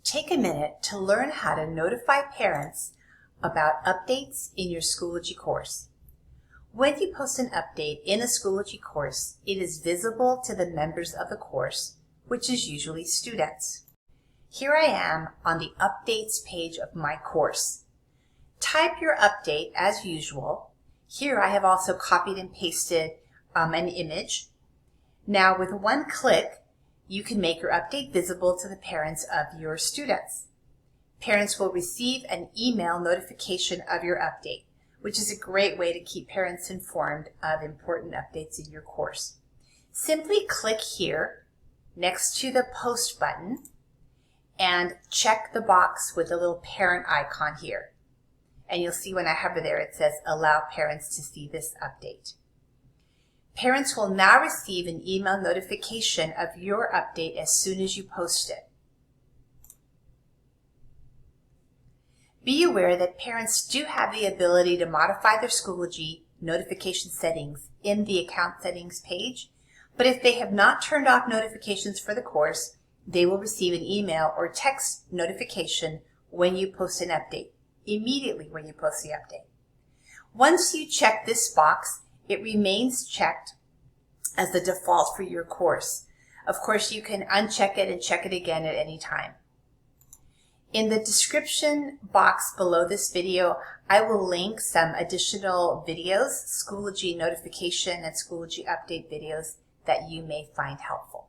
Take a minute to learn how to notify parents about updates in your Schoology course. When you post an update in a Schoology course, it is visible to the members of the course, which is usually students. Here I am on the Updates page of my course. Type your update as usual. Here I have also copied and pasted an image. Now with one click, you can make your update visible to the parents of your students. Parents will receive an email notification of your update, which is a great way to keep parents informed of important updates in your course. Simply click here next to the post button and check the box with the little parent icon here. And you'll see when I hover there it says allow parents to see this update. Parents will now receive an email notification of your update as soon as you post it. Be aware that parents do have the ability to modify their Schoology notification settings in the account settings page, but if they have not turned off notifications for the course, they will receive an email or text notification when you post an update, immediately when you post the update. Once you check this box, it remains checked as the default for your course. Of course, you can uncheck it and check it again at any time. In the description box below this video, I will link some additional videos, Schoology notification and Schoology update videos that you may find helpful.